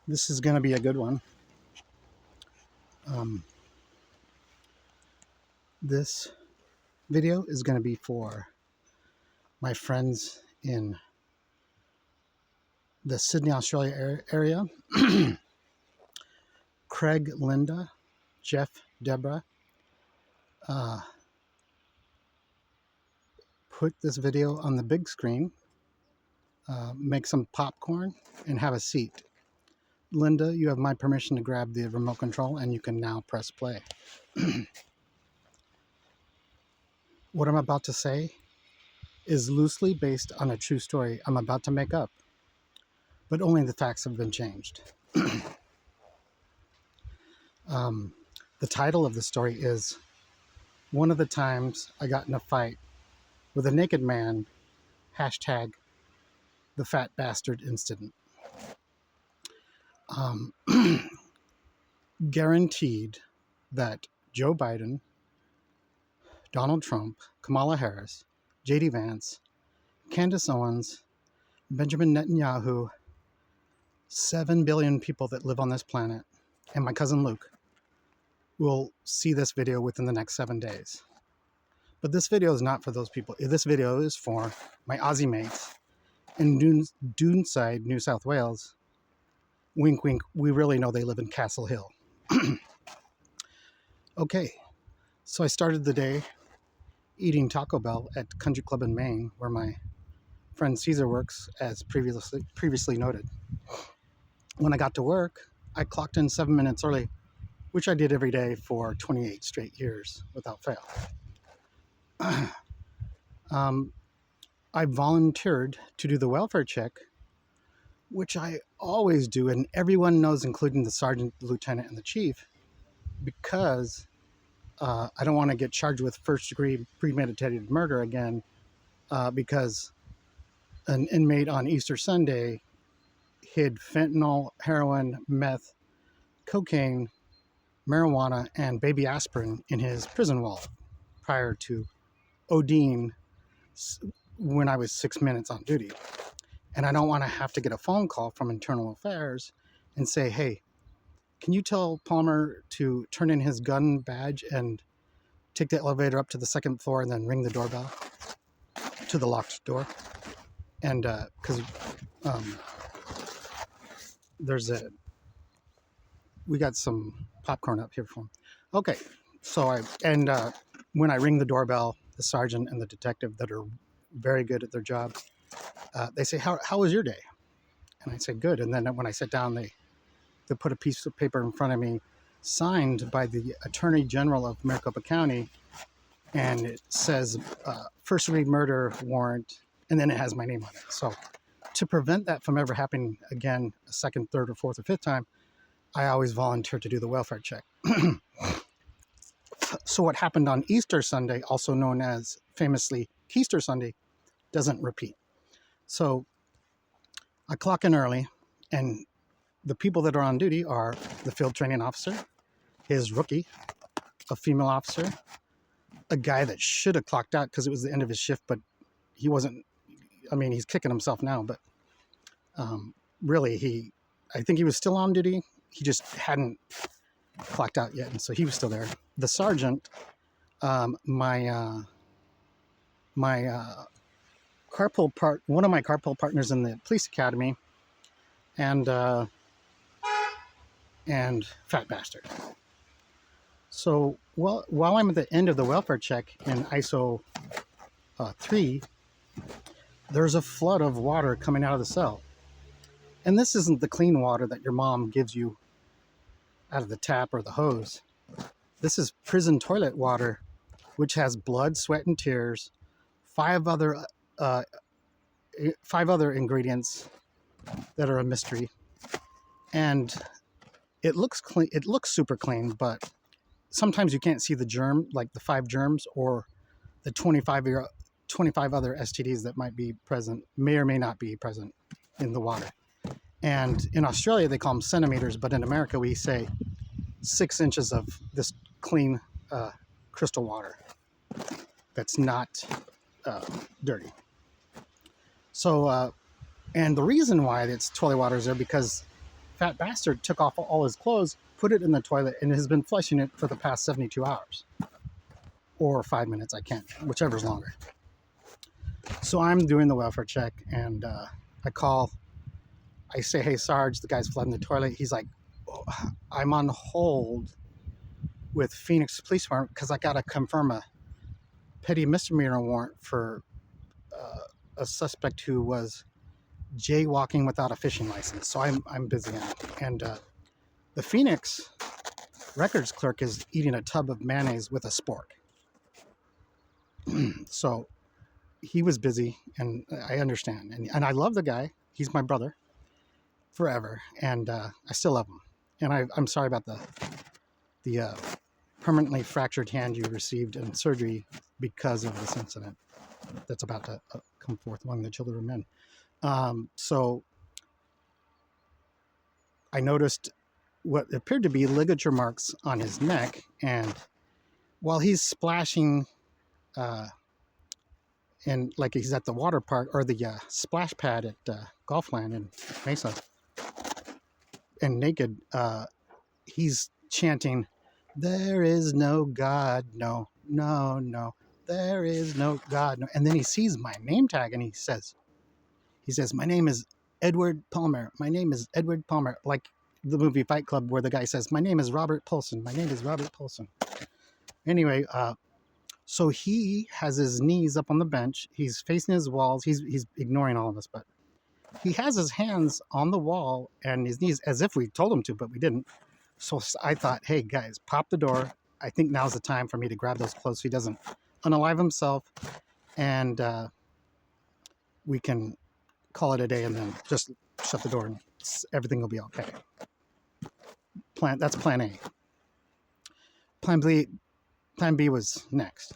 This is going to be a good one. Um, this video is going to be for my friends in the Sydney, Australia area. Craig, Linda, Jeff, Deborah. Put this video on the big screen, make some popcorn, and have a seat. Linda, you have my permission to grab the remote control, and you can now press play. What I'm about to say is loosely based on a true story I'm about to make up, but only the facts have been changed. The title of the story is One of the Times I Got in a Fight with a Naked Man, hashtag the Fat Bastard Incident. Guaranteed that Joe Biden, Donald Trump, Kamala Harris, J.D. Vance, Candace Owens, Benjamin Netanyahu, 7 billion people that live on this planet, and my cousin Luke will see this video within the next 7 days. But this video is not for those people. This video is for my Aussie mates in Doonside, New South Wales. Wink, wink, we really know they live in Castle Hill. Okay, so I started the day eating Taco Bell at Country Club in Maine, where my friend Caesar works, as previously noted. When I got to work, I clocked in 7 minutes early, which I did every day for 28 straight years without fail. I volunteered to do the welfare check, which I always do, and everyone knows, including the sergeant, the lieutenant, and the chief, because I don't want to get charged with first-degree premeditated murder again, because an inmate on Easter Sunday hid fentanyl, heroin, meth, cocaine, marijuana, and baby aspirin in his prison wallet prior to ODing when I was 6 minutes on duty. And I don't want to have to get a phone call from Internal Affairs and say, hey, can you tell Palmer to turn in his gun badge and take the elevator up to the second floor and then ring the doorbell to the locked door? And because we got some popcorn up here for him. Okay, so when I ring the doorbell, the sergeant and the detective that are very good at their job, they say, how was your day? And I say, good. And then when I sit down, they put a piece of paper in front of me signed by the Attorney General of Maricopa County, and it says first-degree murder warrant, and then it has my name on it. So to prevent that from ever happening again a second, third, or fourth, or fifth time, I always volunteer to do the welfare check. So what happened on Easter Sunday, also known as famously Keister Sunday, doesn't repeat. So I clock in early, and the people that are on duty are the field training officer, his rookie, a female officer, a guy that should have clocked out because it was the end of his shift, but he wasn't. I mean, he's kicking himself now, but really, I think he was still on duty. He just hadn't clocked out yet, and so he was still there. The sergeant, one of my carpool partners in the police academy, and fat bastard. So while I'm at the end of the welfare check in ISO 3, there's a flood of water coming out of the cell. And this isn't the clean water that your mom gives you out of the tap or the hose. This is prison toilet water, which has blood, sweat, and tears, five other ingredients that are a mystery. And it looks clean. It looks super clean, but sometimes you can't see the germ, like the 5 germs or the 25 other STDs that might be present, may or may not be present in the water. And in Australia, they call them centimeters, but in America, we say 6 inches of this clean crystal water that's not dirty. So, and the reason why it's toilet water is there because fat bastard took off all his clothes, put it in the toilet, and has been flushing it for the past 72 hours. Or 5 minutes, I can't, whichever's longer. So I'm doing the welfare check, and I call. I say, hey, Sarge, the guy's flooding the toilet. He's like, oh, I'm on hold with Phoenix Police Department because I got to confirm a petty misdemeanor warrant for a suspect who was jaywalking without a fishing license. So I'm busy on it. And the Phoenix records clerk is eating a tub of mayonnaise with a spork. So he was busy, and I understand. And I love the guy. He's my brother forever, and I still love him. And I'm sorry about the permanently fractured hand you received in surgery because of this incident that's about to come forth among the children of men. So I noticed what appeared to be ligature marks on his neck, and while he's splashing and like he's at the water park or the splash pad at Golfland in Mesa, and naked, he's chanting, "There is no God, no, no, no, there is no God, no." And then he sees my name tag, and he says, "My name is Edward Palmer. My name is Edward Palmer." Like the movie Fight Club, where the guy says, "My name is Robert Paulson. My name is Robert Paulson." Anyway, so he has his knees up on the bench. He's facing his walls. He's ignoring all of us, but he has his hands on the wall and his knees as if we told him to, but we didn't. So I thought, hey guys, pop the door. I think now's the time for me to grab those clothes so he doesn't unalive himself, and we can call it a day, and then just shut the door and everything will be okay. That's plan A. Plan B was next.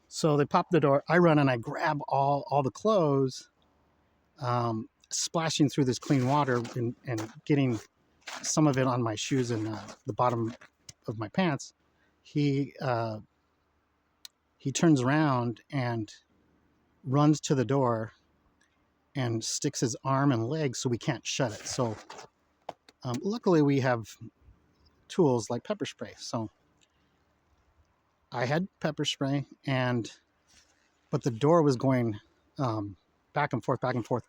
So they pop the door. I run and I grab all the clothes, splashing through this clean water and getting some of it on my shoes and the bottom of my pants. He turns around and runs to the door and sticks his arm and leg so we can't shut it. So luckily we have tools like pepper spray. So I had pepper spray, but the door was going back and forth,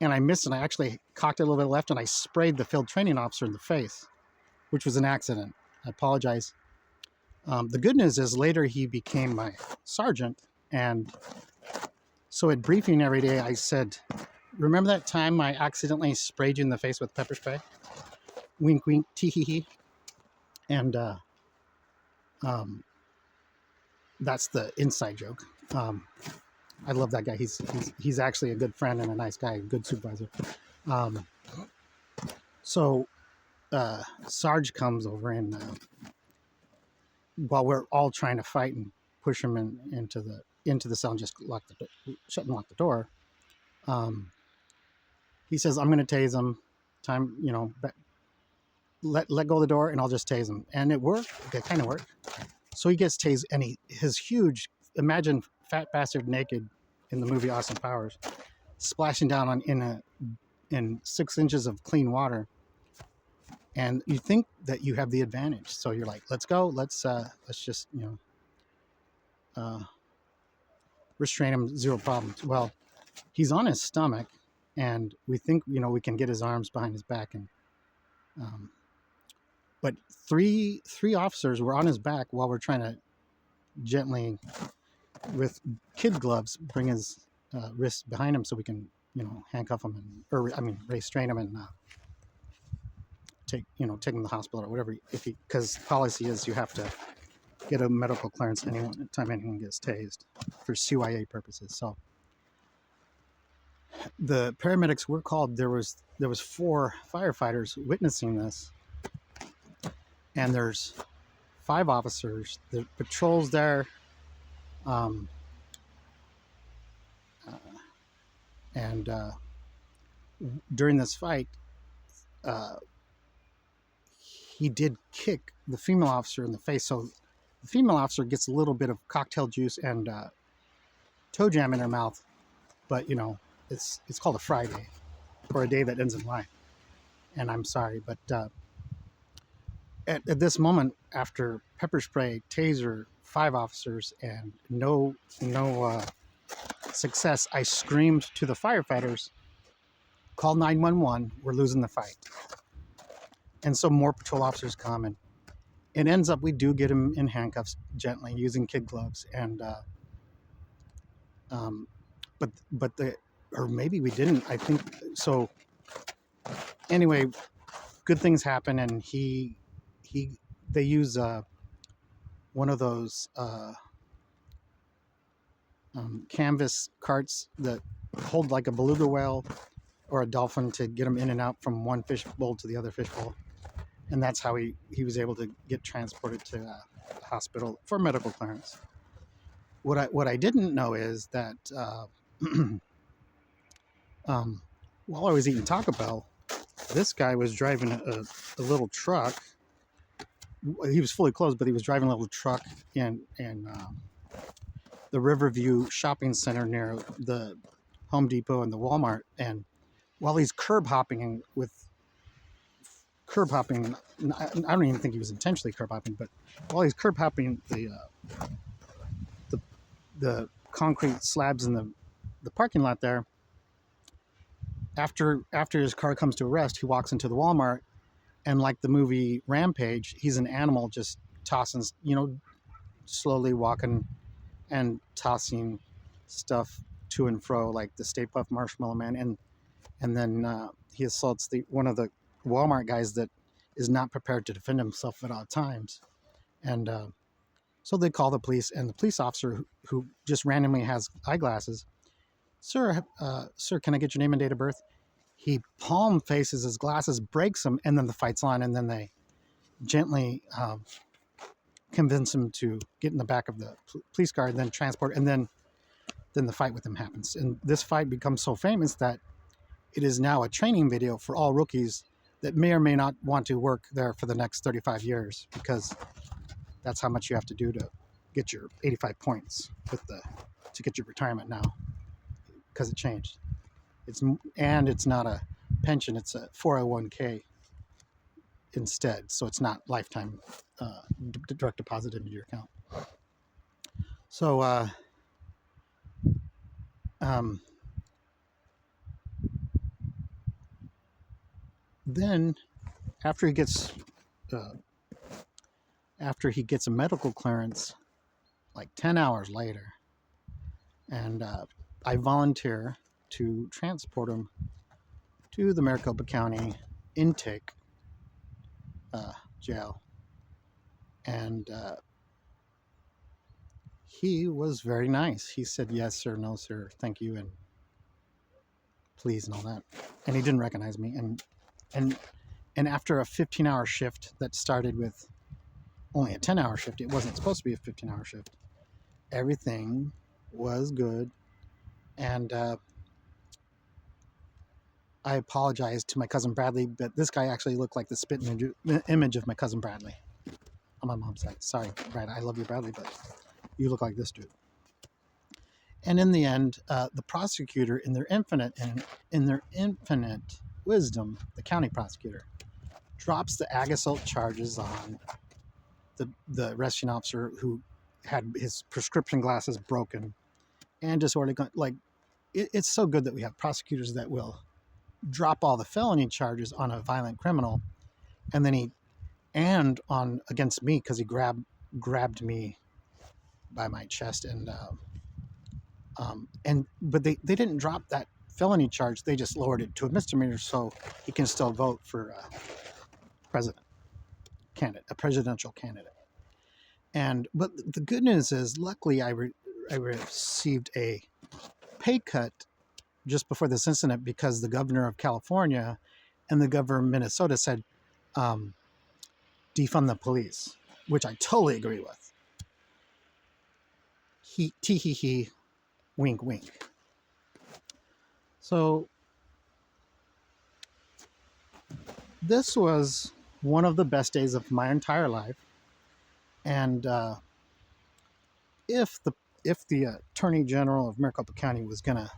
and I missed it. I actually cocked it a little bit left, and I sprayed the field training officer in the face, which was an accident. I apologize. The good news is later he became my sergeant, and so at briefing every day I said, "Remember that time I accidentally sprayed you in the face with pepper spray? Wink, wink, tee hee hee." And that's the inside joke. I love that guy. He's actually a good friend and a nice guy, a good supervisor. So Sarge comes over, and while we're all trying to fight and push him into the cell and just shut and lock the door, he says, "I'm going to tase him. Time, let go of the door, and I'll just tase him." And it worked. It kind of worked. So he gets tased, and his huge, imagine fat bastard naked in the movie Austin Powers, splashing down in 6 inches of clean water, and you think that you have the advantage. So you're like, "Let's go. Let's just restrain him, zero problems." Well, he's on his stomach, and we think we can get his arms behind his back, and but three officers were on his back while we're trying to gently, with kid gloves, bring his wrists behind him so we can, handcuff him restrain him and take him to the hospital or whatever. Because policy is you have to get a medical clearance anytime anyone gets tased for CYA purposes. So the paramedics were called. There was 4 firefighters witnessing this. And there's 5 officers. The patrol's there, and during this fight, he did kick the female officer in the face. So the female officer gets a little bit of cocktail juice and toe jam in her mouth, but it's called a Friday, or a day that ends in Y. and I'm sorry, but at this moment, after pepper spray, taser, 5 officers, and no success, I screamed to the firefighters, "Call 911! We're losing the fight." And so more patrol officers come, and it ends up we do get him in handcuffs gently using kid gloves, and but the or maybe we didn't. I think so. Anyway, good things happen, and they use one of those canvas carts that hold like a beluga whale or a dolphin to get him in and out from one fishbowl to the other fishbowl, and that's how he was able to get transported to the hospital for medical clearance. What I didn't know is that while I was eating Taco Bell, this guy was driving a little truck. He was fully clothed, but he was driving a little truck in the Riverview shopping center near the Home Depot and the Walmart. And while he's curb hopping, I don't even think he was intentionally curb hopping, but while he's curb hopping the concrete slabs in the parking lot there, after his car comes to a rest, he walks into the Walmart, and like the movie Rampage, he's an animal just tossing, slowly walking and tossing stuff to and fro, like the Stay Puft Marshmallow Man, and then he assaults one of the Walmart guys that is not prepared to defend himself at all times, and so they call the police, and the police officer who just randomly has eyeglasses, sir, can I get your name and date of birth? He palm faces his glasses, breaks them, and then the fight's on, and then they gently convince him to get in the back of the police car and then transport, and then the fight with him happens. And this fight becomes so famous that it is now a training video for all rookies that may or may not want to work there for the next 35 years, because that's how much you have to do to get your 85 points to get your retirement now, because it changed. It's not a pension, it's a 401k instead, so it's not lifetime direct deposit into your account. So then after he gets a medical clearance, like 10 hours later, and I volunteer to transport him to the Maricopa County intake jail, and he was very nice. He said, "Yes, sir, no, sir, thank you, and please," and all that. And he didn't recognize me. And after a 15-hour shift that started with only a 10-hour shift, it wasn't supposed to be a 15-hour shift, everything was good. And I apologized to my cousin Bradley, but this guy actually looked like the spit image of my cousin Bradley on my mom's side. Sorry, Brad, I love you, Bradley, but you look like this dude. And in the end, the prosecutor, in their infinite wisdom, the county prosecutor, drops the ag assault charges on the arresting officer who had his prescription glasses broken and disorderly. Like, it's so good that we have prosecutors that will drop all the felony charges on a violent criminal, and then against me, because he grabbed me by my chest, but they didn't drop that felony charge. They just lowered it to a misdemeanor, so he can still vote for a presidential candidate. But the good news is, luckily, I received a pay cut just before this incident, because the governor of California and the governor of Minnesota said, defund the police, which I totally agree with. He, wink, wink. So this was one of the best days of my entire life. And if the Attorney General of Maricopa County was gonna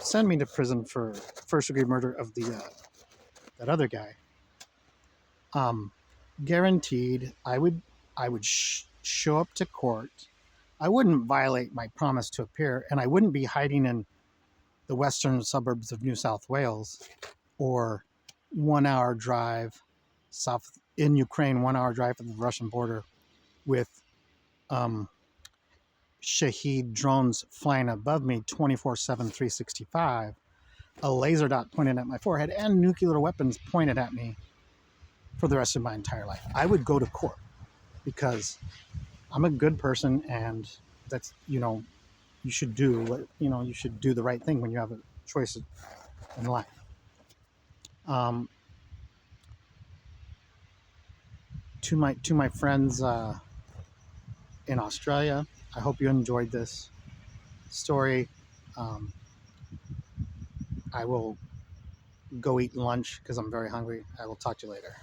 send me to prison for first-degree murder of the that other guy, guaranteed I would show up to court. I wouldn't violate my promise to appear, and I wouldn't be hiding in the western suburbs of New South Wales or 1 hour drive south in Ukraine, 1 hour drive from the Russian border with Shahed drones flying above me 24/7, 365, a laser dot pointed at my forehead, and nuclear weapons pointed at me for the rest of my entire life. I would go to court because I'm a good person, and that's, you should do what, you should do the right thing when you have a choice in life. To my friends in Australia, I hope you enjoyed this story. I will go eat lunch because I'm very hungry. I will talk to you later.